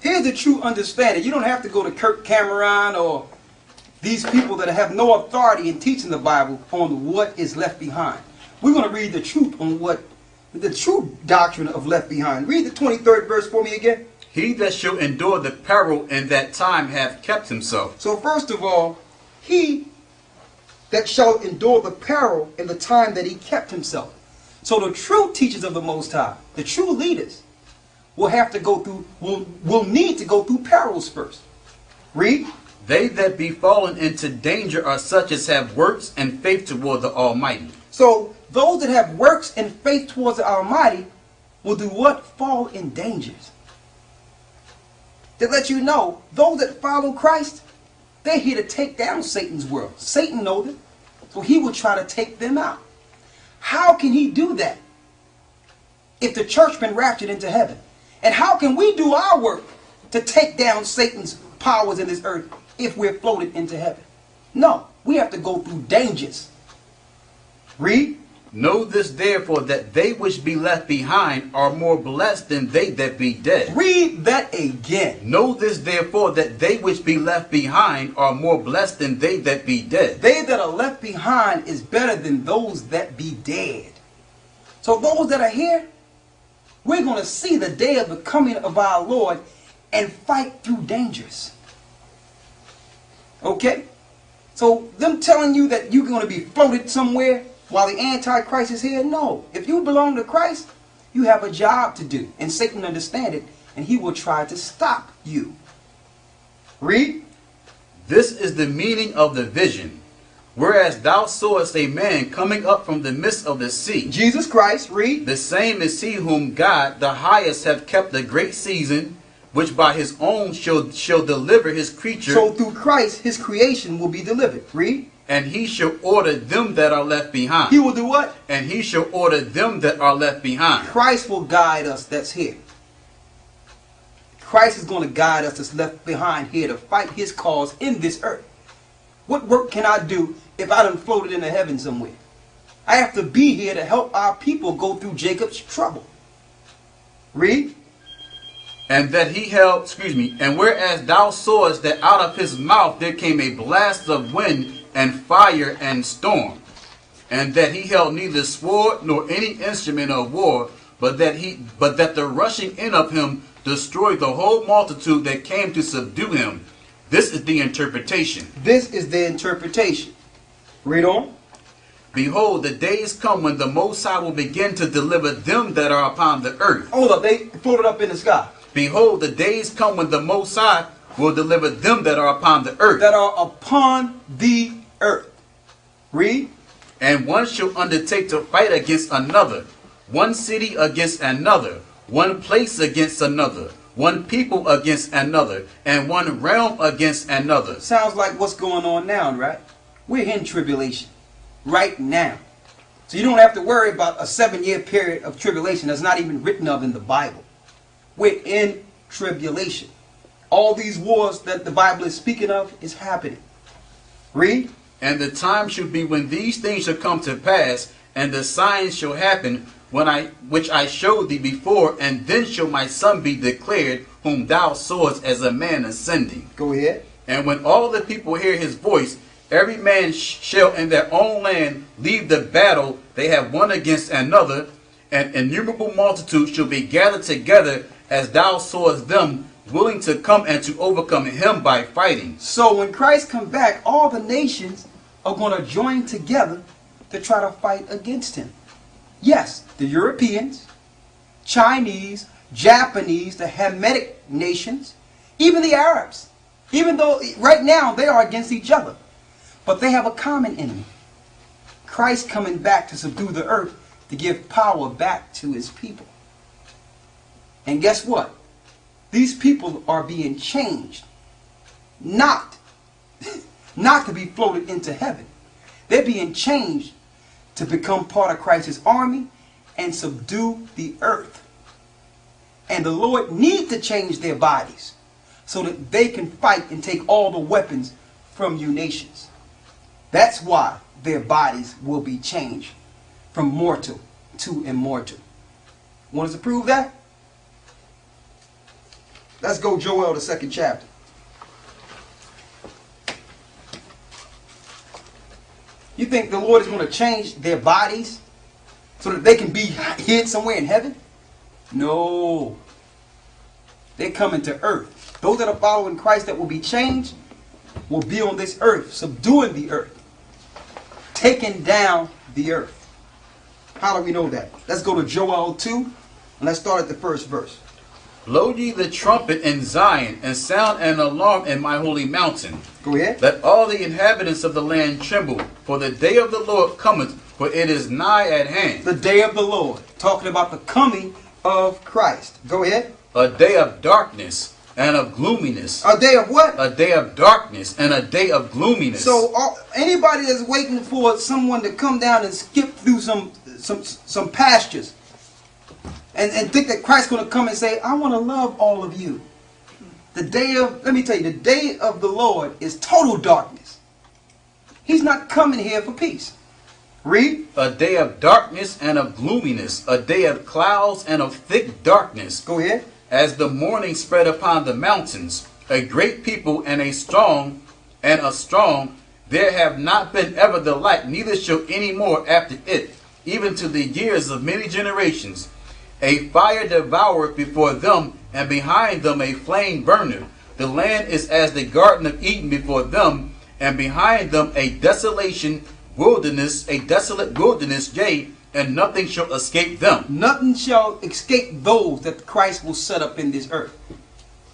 Here's the true understanding. You don't have to go to Kirk Cameron or these people that have no authority in teaching the Bible on what is left behind. We're going to read the truth on what the true doctrine of left behind. Read the 23rd verse for me again. He that shall endure the peril in that time hath kept himself. So first of all, he that shall endure the peril in the time that he kept himself. So the true teachers of the Most High, the true leaders, will have to go through, will need to go through perils first. Read. They that be fallen into danger are such as have works and faith toward the Almighty. So those that have works and faith towards the Almighty will do what? Fall in dangers. To let you know, those that follow Christ, they're here to take down Satan's world. Satan knows it, so he will try to take them out. How can he do that if the church been raptured into heaven? And how can we do our work to take down Satan's powers in this earth if we're floated into heaven? No, we have to go through dangers. Read. Know this therefore, that they which be left behind are more blessed than they that be dead. Read that again. Know this therefore, that they which be left behind are more blessed than they that be dead. They that are left behind is better than those that be dead. So those that are here, we're going to see the day of the coming of our Lord and fight through dangers. Okay? So them telling you that you're going to be floated somewhere while the Antichrist is here? No. If you belong to Christ, you have a job to do. And Satan understands it, and he will try to stop you. Read. This is the meaning of the vision. Whereas thou sawest a man coming up from the midst of the sea. Jesus Christ, read. The same is he whom God the highest hath kept a great season, which by his own shall deliver his creature. So through Christ, his creation will be delivered. Read. And he shall order them that are left behind. He will do what? And he shall order them that are left behind. Christ will guide us that's here. Christ is going to guide us that's left behind here to fight his cause in this earth. What work can I do if I done floated into heaven somewhere? I have to be here to help our people go through Jacob's trouble. Read. And that he held, and whereas thou sawest that out of his mouth there came a blast of wind and fire and storm, and that he held neither sword nor any instrument of war, but that the rushing in of him destroyed the whole multitude that came to subdue him. This is the interpretation. This is the interpretation. Read on. Behold, the days come when the Most High will begin to deliver them that are upon the earth. Hold up, they floated up in the sky. Behold, the days come when the Most High will deliver them that are upon the earth. That are upon the earth. Read. And one shall undertake to fight against another, one city against another, one place against another, one people against another, and one realm against another. Sounds like what's going on now, right? We're in tribulation right now. So you don't have to worry about a 7-year period of tribulation that's not even written of in the Bible. We're in tribulation. All these wars that the Bible is speaking of is happening. Read. And the time shall be when these things shall come to pass, and the signs shall happen which I showed thee before, and then shall my son be declared, whom thou sawest as a man ascending. Go ahead. And when all the people hear his voice, every man shall in their own land leave the battle they have one against another, and innumerable multitudes shall be gathered together, as thou sawest them, willing to come and to overcome him by fighting. So when Christ comes back, all the nations are going to join together to try to fight against him. Yes, the Europeans, Chinese, Japanese, the Hamitic nations, even the Arabs, even though right now they are against each other, but they have a common enemy. Christ coming back to subdue the earth, to give power back to his people. And guess what? These people are being changed, not to be floated into heaven. They're being changed to become part of Christ's army and subdue the earth. And the Lord needs to change their bodies so that they can fight and take all the weapons from you nations. That's why their bodies will be changed from mortal to immortal. Want us to prove that? Let's go Joel, the 2nd chapter. You think the Lord is going to change their bodies so that they can be hid somewhere in heaven? No. They're coming to earth. Those that are following Christ that will be changed will be on this earth, subduing the earth, taking down the earth. How do we know that? Let's go to Joel 2, and let's start at the 1st verse. Blow ye the trumpet in Zion, and sound an alarm in my holy mountain. Go ahead. Let all the inhabitants of the land tremble, for the day of the Lord cometh, for it is nigh at hand. The day of the Lord. Talking about the coming of Christ. Go ahead. A day of darkness and of gloominess. A day of what? A day of darkness and a day of gloominess. So anybody that's waiting for someone to come down and skip through some pastures and think that Christ's going to come and say, I want to love all of you. Let me tell you, the day of the Lord is total darkness. He's not coming here for peace. Read. A day of darkness and of gloominess, a day of clouds and of thick darkness. Go ahead. As the morning spread upon the mountains, a great people and a strong, there have not been ever the like, neither shall any more after it, even to the years of many generations. A fire devoureth before them, and behind them a flame burneth. The land is as the garden of Eden before them, and behind them a desolate wilderness, yea, and nothing shall escape them. Nothing shall escape those that Christ will set up in this earth,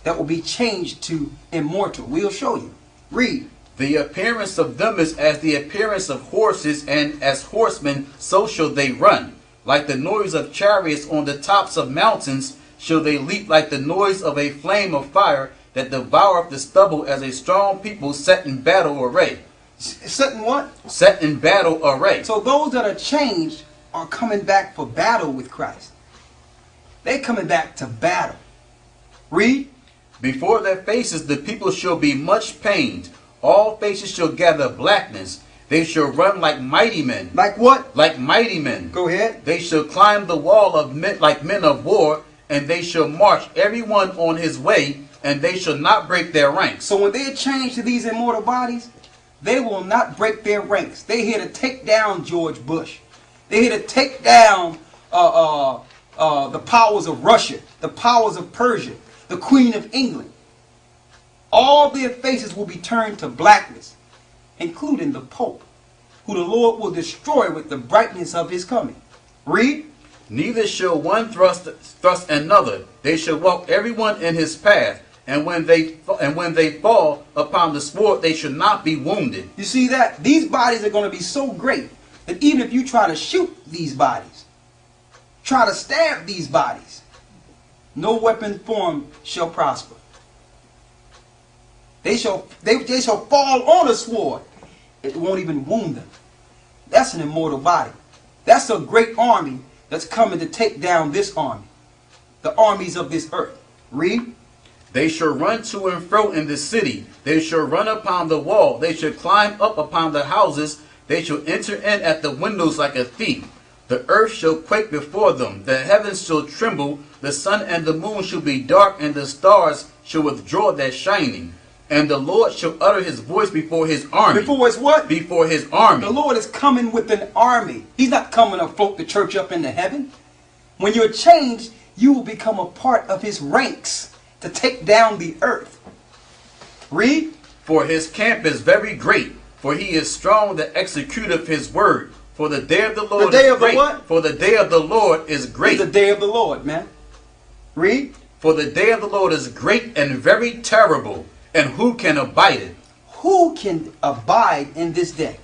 that will be changed to immortal. We'll show you. Read. The appearance of them is as the appearance of horses, and as horsemen so shall they run. Like the noise of chariots on the tops of mountains shall they leap, like the noise of a flame of fire that devoureth the stubble, as a strong people set in battle array. Set in what? Set in battle array. So those that are changed are coming back for battle with Christ. They're coming back to battle. Read. Before their faces the people shall be much pained. All faces shall gather blackness. They shall run like mighty men. Like what? Like mighty men. Go ahead. They shall climb the wall of men like men of war, and they shall march every one on his way, and they shall not break their ranks. So when they are changed to these immortal bodies, they will not break their ranks. They're here to take down George Bush. They're here to take down the powers of Russia, the powers of Persia, the Queen of England. All their faces will be turned to blackness, including the Pope, who the Lord will destroy with the brightness of his coming. Read. Neither shall one thrust another. They shall walk every one in his path. And when they fall upon the sword, they shall not be wounded. You see that? These bodies are going to be so great that even if you try to shoot these bodies, try to stab these bodies, no weapon formed shall prosper. They shall fall on a sword. It won't even wound them. That's an immortal body. That's a great army that's coming to take down this army. The armies of this earth. Read. They shall run to and fro in the city. They shall run upon the wall. They shall climb up upon the houses. They shall enter in at the windows like a thief. The earth shall quake before them. The heavens shall tremble. The sun and the moon shall be dark, and the stars shall withdraw their shining. And the Lord shall utter his voice before his army. Before his what? Before his army. The Lord is coming with an army. He's not coming to float the church up into heaven. When you're changed, you will become a part of his ranks to take down the earth. Read. For his camp is very great, for he is strong that executeth his word. For the day of the Lord is great. For the day of the Lord is great. The day of the Lord, man. Read. For the day of the Lord is great and very terrible, and who can abide it? Who can abide in this day?